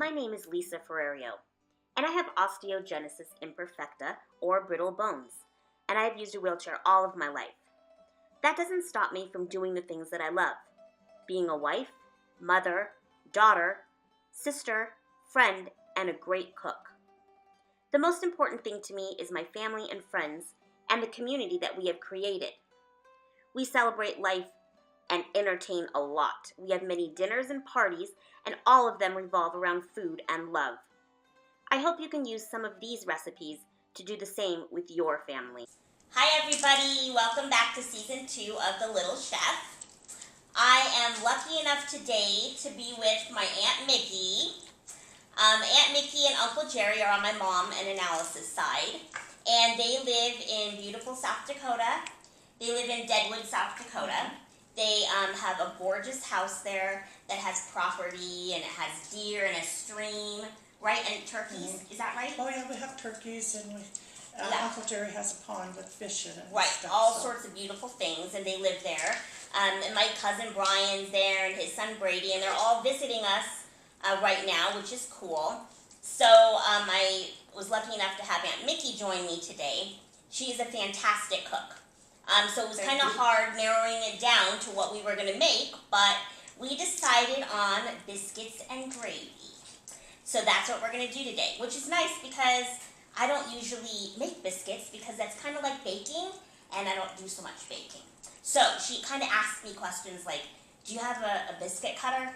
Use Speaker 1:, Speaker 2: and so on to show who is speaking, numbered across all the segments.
Speaker 1: My name is Lisa Ferrerio, and I have osteogenesis imperfecta, or brittle bones, and I have used a wheelchair all of my life. That doesn't stop me from doing the things that I love: being a wife, mother, daughter, sister, friend, and a great cook. The most important thing to me is my family and friends and the community that we have created. We celebrate life and entertain a lot. We have many dinners and parties, and all of them revolve around food and love. I hope you can use some of these recipes to do the same with your family. Hi everybody, welcome back to season 2 of The Little Chef. I am lucky enough today to be with my Aunt Micky. Aunt Micky and Uncle Jerry are on my mom and Alice's side, and they live in beautiful South Dakota. They live in Deadwood, South Dakota. They have a gorgeous house there that has property, and it has deer and a stream, right? And turkeys, is that right?
Speaker 2: Oh yeah, we have turkeys, and Uncle Jerry has a pond with fish in it.
Speaker 1: Right,
Speaker 2: stuff,
Speaker 1: all sorts of beautiful things, and they live there. And my cousin Brian's there, and his son Brady, and they're all visiting us right now, which is cool. So I was lucky enough to have Aunt Micky join me today. She is a fantastic cook. So it was kind of hard narrowing it down to what we were going to make, but we decided on biscuits and gravy. So that's what we're going to do today, which is nice because I don't usually make biscuits because that's kind of like baking, and I don't do so much baking. So she kind of asked me questions like, do you have a biscuit cutter?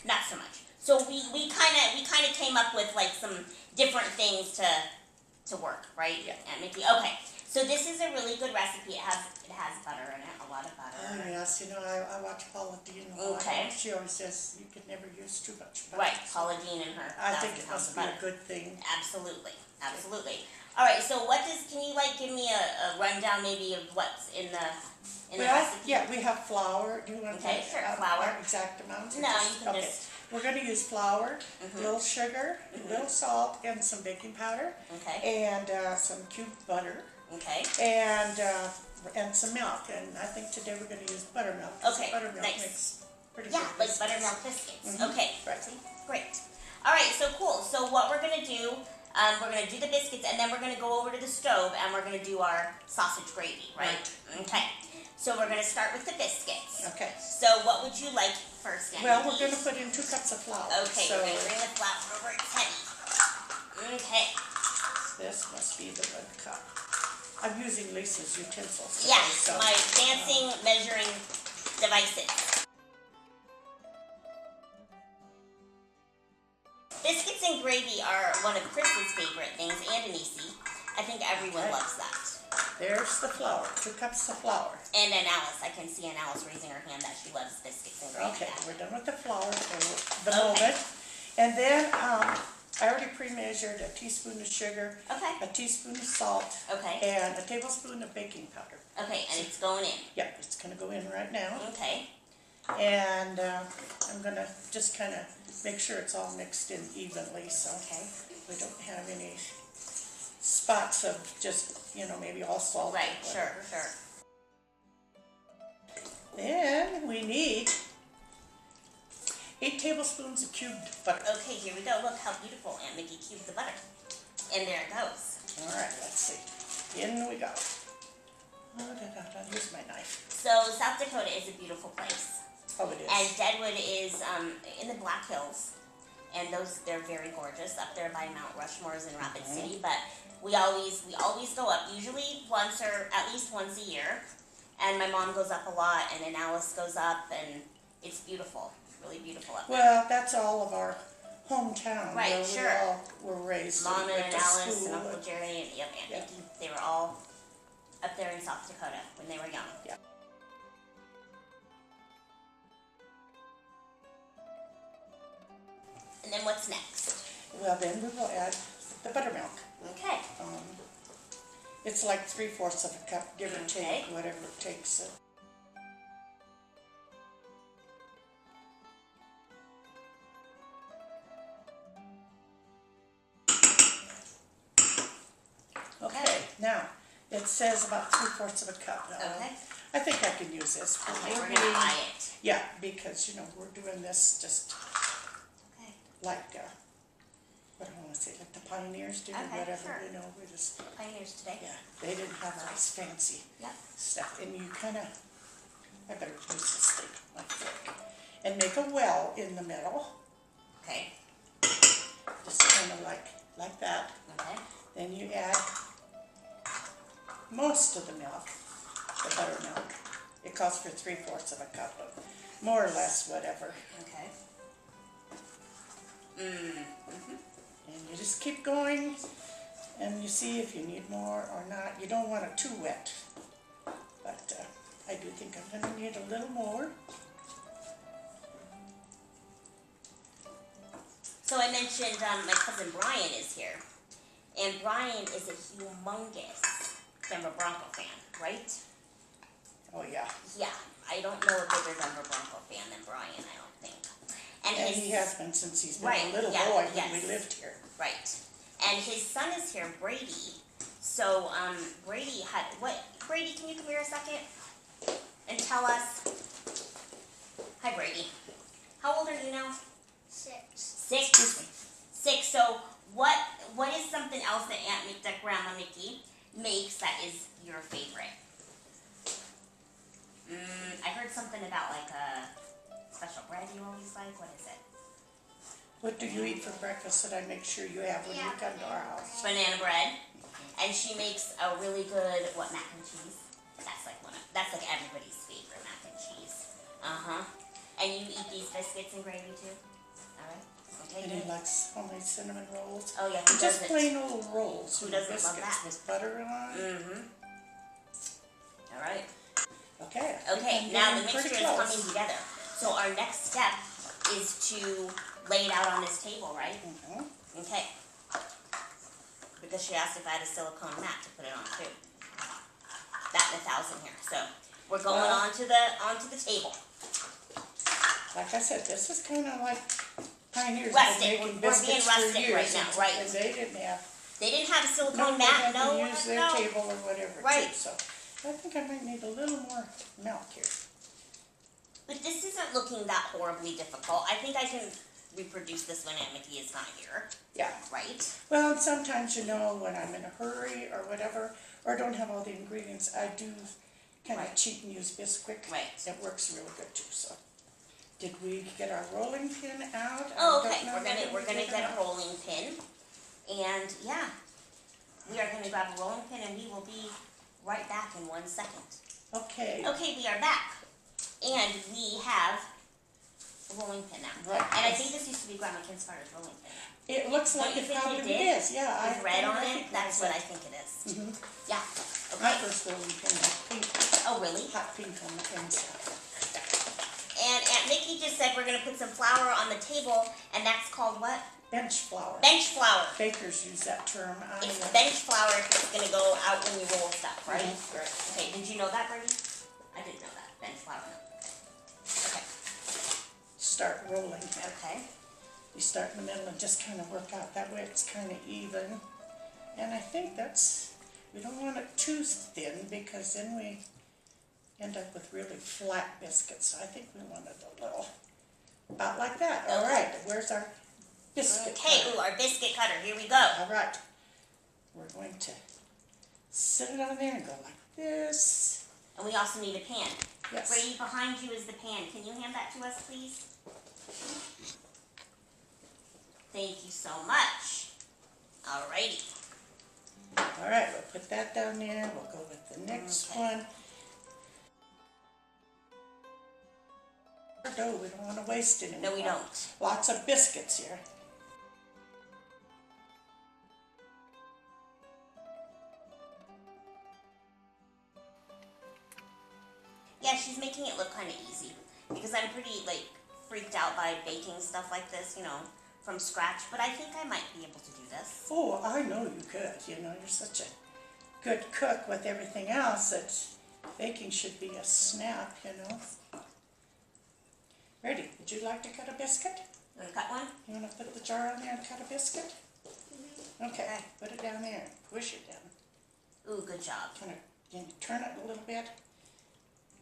Speaker 1: Not so much. So we kind of came up with like some different things to work, right?
Speaker 2: Yeah.
Speaker 1: Aunt Micky? Okay. So this is a really good recipe. It has butter in it, a lot of butter.
Speaker 2: Oh yes, you know, I watch Paula Dean a lot.
Speaker 1: Okay.
Speaker 2: She always says you could never use too much butter.
Speaker 1: Right, Paula Dean and her.
Speaker 2: I think it must be a good thing.
Speaker 1: Absolutely, absolutely. All right, so can you like give me a rundown maybe of what's in the recipe?
Speaker 2: Yeah, we have flour. Do you want to
Speaker 1: flour.
Speaker 2: Exact amount?
Speaker 1: No, you can just.
Speaker 2: We're going to use flour, a little sugar, a little salt, and some baking powder.
Speaker 1: Okay.
Speaker 2: And some cubed butter.
Speaker 1: Okay.
Speaker 2: And some milk, and I think today we're going to use buttermilk.
Speaker 1: Okay,
Speaker 2: buttermilk
Speaker 1: nice.
Speaker 2: Makes pretty
Speaker 1: Yeah,
Speaker 2: good
Speaker 1: like
Speaker 2: biscuits.
Speaker 1: buttermilk biscuits. Okay,
Speaker 2: Right.
Speaker 1: Great. All right, so cool. So what we're going to do, we're going to do the biscuits, and then we're going to go over to the stove, and we're going to do our sausage gravy, right? Okay. So we're going to start with the biscuits.
Speaker 2: Okay.
Speaker 1: So what would you like first, Aunt
Speaker 2: Well,
Speaker 1: Micky?
Speaker 2: we're going to put in 2 cups of flour.
Speaker 1: Okay,
Speaker 2: so
Speaker 1: we're going to bring the flour over. It's heavy. Okay.
Speaker 2: This must be the 1 cup. I'm using Lisa's utensils today.
Speaker 1: Yes,
Speaker 2: so,
Speaker 1: my dancing measuring devices. Biscuits and gravy are one of Chris's favorite things, and Anisi. I think everyone loves that.
Speaker 2: There's the flour, 2 cups of flour.
Speaker 1: And Alice, I can see Alice raising her hand that she loves biscuits and gravy.
Speaker 2: Okay, we're done with the flour for the moment. And then I already pre-measured a teaspoon of sugar, a teaspoon of salt, and a tablespoon of baking powder.
Speaker 1: Okay, and it's going in.
Speaker 2: Yeah, it's going to go in right now.
Speaker 1: Okay.
Speaker 2: And I'm going to just kind of make sure it's all mixed in evenly so we don't have any spots of just, maybe all salt.
Speaker 1: Right, sure.
Speaker 2: Then we need 8 tablespoons of cubed butter.
Speaker 1: Okay, here we go. Look how beautiful Aunt Micky cubed the butter. And there it goes.
Speaker 2: All right, let's see. In we go. Here's my knife.
Speaker 1: So South Dakota is a beautiful place.
Speaker 2: Oh, it is.
Speaker 1: And Deadwood is in the Black Hills, and they're very gorgeous up there by Mount Rushmore's in Rapid City. But we always go up, usually once or at least once a year. And my mom goes up a lot, and then Alice goes up, and it's beautiful, really beautiful up there.
Speaker 2: Well, that's all of our hometown.
Speaker 1: Right,
Speaker 2: where
Speaker 1: sure.
Speaker 2: We all were raised.
Speaker 1: Mom and Alice
Speaker 2: school
Speaker 1: and Uncle Jerry and Aunt Micky, they were all up there in South Dakota when they were young.
Speaker 2: Yeah.
Speaker 1: And then what's next?
Speaker 2: Well, then we will add the buttermilk.
Speaker 1: Okay.
Speaker 2: It's like 3/4 of a cup, give or take, whatever it takes. Okay, now it says about 3/4 of a cup.
Speaker 1: Okay.
Speaker 2: I think I can use this.
Speaker 1: Okay, we're gonna eye it.
Speaker 2: Yeah, because we're doing this just like, what do I want to say, like the pioneers did or
Speaker 1: Okay,
Speaker 2: whatever,
Speaker 1: sure.
Speaker 2: you know, we just,
Speaker 1: Pioneers today.
Speaker 2: yeah, they didn't have all this fancy
Speaker 1: Yep.
Speaker 2: stuff. And you kind of, I better use this thing, my fork, and make a well in the middle,
Speaker 1: Okay.
Speaker 2: just kind of like that.
Speaker 1: Okay.
Speaker 2: Then you add most of the milk, the buttermilk. It calls for 3/4 of a cup, of more or less, whatever.
Speaker 1: Okay.
Speaker 2: And you just keep going, and you see if you need more or not. You don't want it too wet, but I do think I'm going to need a little more.
Speaker 1: So I mentioned my cousin Brian is here, and Brian is a humongous Denver Bronco fan, right?
Speaker 2: Oh yeah,
Speaker 1: Yeah, I don't know a bigger Denver Bronco fan than Brian, I don't think.
Speaker 2: and he has been since he's been
Speaker 1: Right,
Speaker 2: a little
Speaker 1: yeah,
Speaker 2: boy when
Speaker 1: yes.
Speaker 2: we lived here.
Speaker 1: Right. And his son is here, Brady. So, Brady Brady, can you come here a second and tell us? Hi, Brady. How old are you now?
Speaker 3: 6.
Speaker 1: 6?
Speaker 2: Excuse me.
Speaker 1: 6. So, what is something else that Grandma Micky makes that is your favorite? I heard something about like a special bread you always like. What is it?
Speaker 2: What do you eat for breakfast that I make sure you have when you come to our house?
Speaker 1: Banana bread. And she makes a really good, mac and cheese? That's like everybody's favorite, mac and cheese. Uh-huh. And you eat these biscuits and gravy too? Alright. Okay,
Speaker 2: And
Speaker 1: good.
Speaker 2: he likes homemade cinnamon rolls.
Speaker 1: Oh yeah, who
Speaker 2: Just
Speaker 1: doesn't?
Speaker 2: plain old rolls
Speaker 1: Who
Speaker 2: with
Speaker 1: doesn't love
Speaker 2: biscuits
Speaker 1: that?
Speaker 2: with butter on.
Speaker 1: Mm-hmm. Alright.
Speaker 2: Okay. I think
Speaker 1: Okay,
Speaker 2: I'm
Speaker 1: now the
Speaker 2: getting pretty
Speaker 1: mixture is
Speaker 2: close.
Speaker 1: coming together. So our next step is to lay it out on this table, right?
Speaker 2: Mhm.
Speaker 1: Okay. Because she asked if I had a silicone mat to put it on too. That and 1,000 here. So we're going
Speaker 2: Well-
Speaker 1: onto the table.
Speaker 2: Like I said, this is kind of like pioneers
Speaker 1: Rustic.
Speaker 2: been making
Speaker 1: We're being
Speaker 2: biscuits for
Speaker 1: rustic
Speaker 2: years.
Speaker 1: right now, right.
Speaker 2: And they didn't have,
Speaker 1: They didn't have a silicone
Speaker 2: no, they
Speaker 1: mat.
Speaker 2: had
Speaker 1: No,
Speaker 2: to use their
Speaker 1: no.
Speaker 2: table or whatever
Speaker 1: Right.
Speaker 2: too. So I think I might need a little more milk here.
Speaker 1: But this isn't looking that horribly difficult. I think I can reproduce this when Aunt Micky is not here,
Speaker 2: Yeah.
Speaker 1: right?
Speaker 2: Well, and sometimes, you know, when I'm in a hurry or whatever, or don't have all the ingredients, I do kind of
Speaker 1: Right.
Speaker 2: cheat and use Bisquick.
Speaker 1: Right.
Speaker 2: It works really good too, so. Did we get our rolling pin out?
Speaker 1: Oh,
Speaker 2: I don't
Speaker 1: okay.
Speaker 2: know
Speaker 1: We're
Speaker 2: whether
Speaker 1: gonna
Speaker 2: we did or
Speaker 1: get a
Speaker 2: not.
Speaker 1: rolling pin, and yeah, we are gonna grab a rolling pin, and we will be right back in 1 second.
Speaker 2: Okay.
Speaker 1: Okay, we are back, and we have a rolling pin now.
Speaker 2: Right.
Speaker 1: And I think this used to be Grandma Kinsparter's rolling pin.
Speaker 2: It looks
Speaker 1: Don't
Speaker 2: like
Speaker 1: you
Speaker 2: it
Speaker 1: think it
Speaker 2: probably
Speaker 1: did?
Speaker 2: is, yeah.
Speaker 1: With red on it, that's what I think it is. Yeah.
Speaker 2: My
Speaker 1: Okay.
Speaker 2: first rolling pin was pink,
Speaker 1: Oh, really?
Speaker 2: hot pink on the inside.
Speaker 1: And Aunt Micky just said we're gonna put some flour on the table, and that's called what?
Speaker 2: Bench flour.
Speaker 1: Bench flour.
Speaker 2: Bakers use that term.
Speaker 1: It's bench flour because it's gonna go out when you roll stuff, right?
Speaker 2: Right.
Speaker 1: Okay, did you know that, Brady? I didn't know that. Bench flour. Okay.
Speaker 2: Start rolling.
Speaker 1: Okay.
Speaker 2: You start in the middle and just kind of work out. That way it's kind of even. And I think we don't want it too thin because then we end up with really flat biscuits. So I think we want it a little, about like that. All
Speaker 1: Okay.
Speaker 2: right, where's our biscuit
Speaker 1: Okay,
Speaker 2: cutter?
Speaker 1: ooh, our biscuit cutter. Here we go.
Speaker 2: All right, we're going to sit it on there and go like this.
Speaker 1: And we also need a pan.
Speaker 2: Yes.
Speaker 1: Brady, behind you is the pan. Can you hand that to us, please? Thank you so much. Alrighty.
Speaker 2: All right, we'll put that down there. We'll go with the next
Speaker 1: Okay.
Speaker 2: one. Dough, we don't want to waste it anymore.
Speaker 1: No, we don't.
Speaker 2: Lots of biscuits here.
Speaker 1: Yeah, she's making it look kind of easy because I'm pretty freaked out by baking stuff like this, from scratch. But I think I might be able to do this.
Speaker 2: Oh, I know you could. You know, you're such a good cook with everything else that baking should be a snap, you know. Ready? Would you like to cut a biscuit?
Speaker 1: You want to cut one?
Speaker 2: You want to put the jar on there and cut a biscuit? Okay,
Speaker 1: Okay.
Speaker 2: put it down there and push it down.
Speaker 1: Ooh, good job.
Speaker 2: Can you turn it a little bit?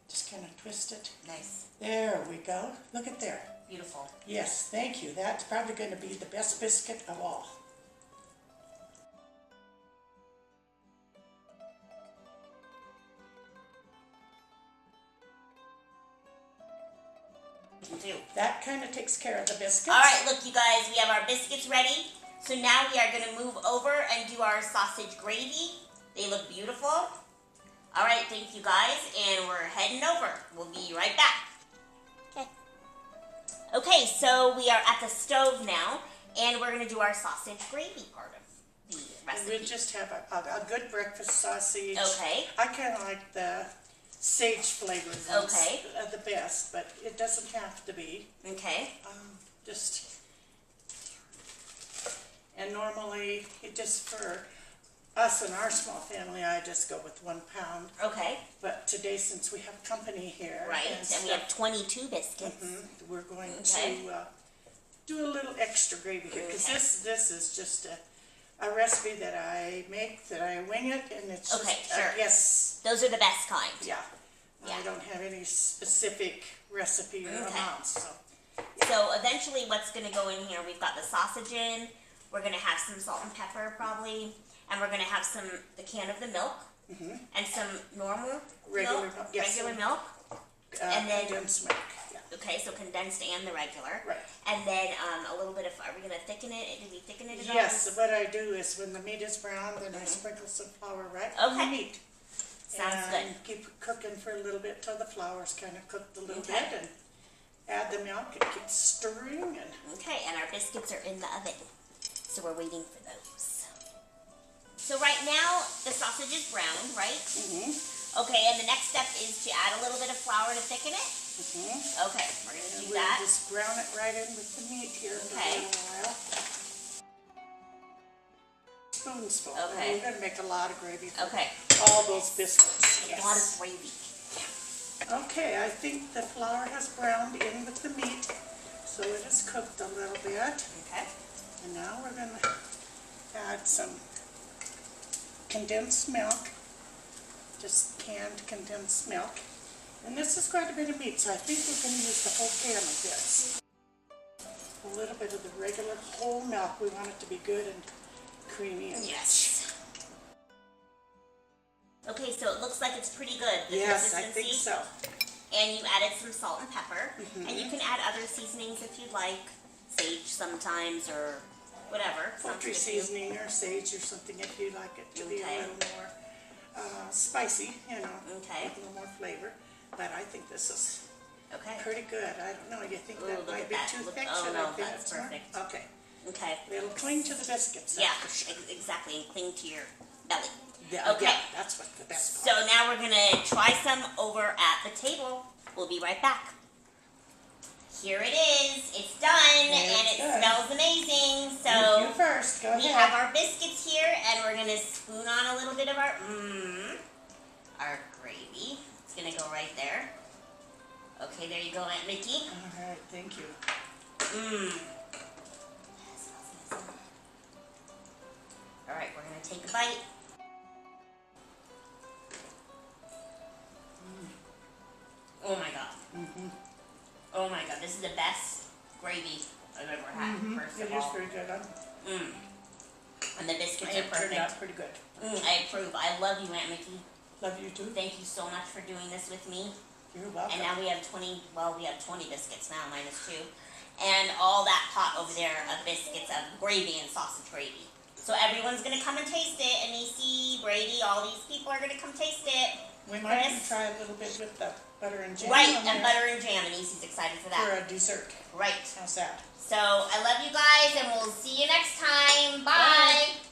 Speaker 2: Just kind of twist it.
Speaker 1: Nice.
Speaker 2: There we go. Look at there.
Speaker 1: Beautiful.
Speaker 2: Yes, thank you. That's probably going to be the best biscuit of all. That kind of takes care of the biscuits.
Speaker 1: All right, look, you guys, we have our biscuits ready. So now we are going to move over and do our sausage gravy. They look beautiful. All right, thank you guys, and we're heading over. We'll be right back. Okay. Okay, so we are at the stove now, and we're going to do our sausage gravy part of the recipe.
Speaker 2: We just have a good breakfast sausage.
Speaker 1: Okay.
Speaker 2: I kind of like the sage flavor.
Speaker 1: Okay.
Speaker 2: The best, but it doesn't have to be.
Speaker 1: Okay.
Speaker 2: And normally, just for us and our small family, I just go with 1 pound.
Speaker 1: Okay.
Speaker 2: But today, since we have company here,
Speaker 1: right, and we have 22 biscuits,
Speaker 2: we're going to do a little extra gravy here, because this is just a recipe that I make, that I wing it, and it's just,
Speaker 1: sure.
Speaker 2: Yes.
Speaker 1: Those are the best kind.
Speaker 2: Yeah. I don't have any specific recipe or amounts.
Speaker 1: So eventually what's going to go in here, we've got the sausage in, we're going to have some salt and pepper probably, and we're going to have the can of the milk, and some normal
Speaker 2: regular
Speaker 1: milk,
Speaker 2: yes,
Speaker 1: regular milk, and then
Speaker 2: condensed milk. Yeah.
Speaker 1: Okay, so condensed and the regular.
Speaker 2: Right.
Speaker 1: And then a little bit of, are we going to thicken it? Do we thicken it at all?
Speaker 2: Yes, what I do is when the meat is brown, then I sprinkle some flour right on the meat.
Speaker 1: Sounds
Speaker 2: and
Speaker 1: good.
Speaker 2: Keep it cooking for a little bit till the flour's kind of cooked a little bit, and add the milk and keep stirring.
Speaker 1: Okay, and our biscuits are in the oven, so we're waiting for those. So right now the sausage is brown, right? Okay, and the next step is to add a little bit of flour to thicken it. Okay, we're gonna do that.
Speaker 2: We'll just brown it right in with the meat here for a little while. Spoonful.
Speaker 1: Okay.
Speaker 2: We're gonna make a lot of gravy.
Speaker 1: Okay.
Speaker 2: All those biscuits.
Speaker 1: A lot of gravy.
Speaker 2: Okay, I think the flour has browned in with the meat, so it is cooked a little bit.
Speaker 1: Okay.
Speaker 2: And now we're gonna add some condensed milk, just canned condensed milk. And this is quite a bit of meat, so I think we're gonna use the whole can of this. A little bit of the regular whole milk. We want it to be good and creamy and
Speaker 1: yes. Okay, so it looks like it's pretty good, the
Speaker 2: yes, I
Speaker 1: consistency.
Speaker 2: think so.
Speaker 1: And you added some salt and pepper. And you can add other seasonings if you'd like. Sage sometimes, or whatever.
Speaker 2: Poultry seasoning or sage or something if you like it to be a little more spicy, you know, with a little more flavor. But I think this is pretty good. I don't know, you think that might be too thick?
Speaker 1: Oh,
Speaker 2: Should
Speaker 1: no,
Speaker 2: I think
Speaker 1: that's perfect.
Speaker 2: Okay.
Speaker 1: Okay.
Speaker 2: It'll cling to the biscuits.
Speaker 1: Yeah,
Speaker 2: for sure.
Speaker 1: exactly. Cling to your belly.
Speaker 2: Yeah,
Speaker 1: okay.
Speaker 2: Yeah, that's what the best
Speaker 1: part.
Speaker 2: So
Speaker 1: now we're going to try some over at the table. We'll be right back. Here it is. It's done, and it smells amazing. So
Speaker 2: you first. Go ahead.
Speaker 1: We have our biscuits here, and we're going to spoon on a little bit of our gravy. It's going to go right there. Okay, there you go, Aunt Micky.
Speaker 2: All right, thank you.
Speaker 1: All right, we're going to take a bite. Oh my God. Oh my God, this is the best gravy I've ever had, first of all.
Speaker 2: It is very good.
Speaker 1: And the biscuits are perfect.
Speaker 2: It turned out pretty good.
Speaker 1: I approve. I love you, Aunt Micky.
Speaker 2: Love you too.
Speaker 1: Thank you so much for doing this with me.
Speaker 2: You're welcome.
Speaker 1: And now we have 20 biscuits now, minus 2. And all that pot over there of biscuits of gravy and sausage gravy. So everyone's going to come and taste it. And Niecy, Brady, all these people are going to come taste it.
Speaker 2: We might even try a little bit with the butter and jam.
Speaker 1: Right, and butter and jam. And Niecy's excited for that.
Speaker 2: For a dessert.
Speaker 1: Right.
Speaker 2: How's that?
Speaker 1: So I love you guys, and we'll see you next time. Bye.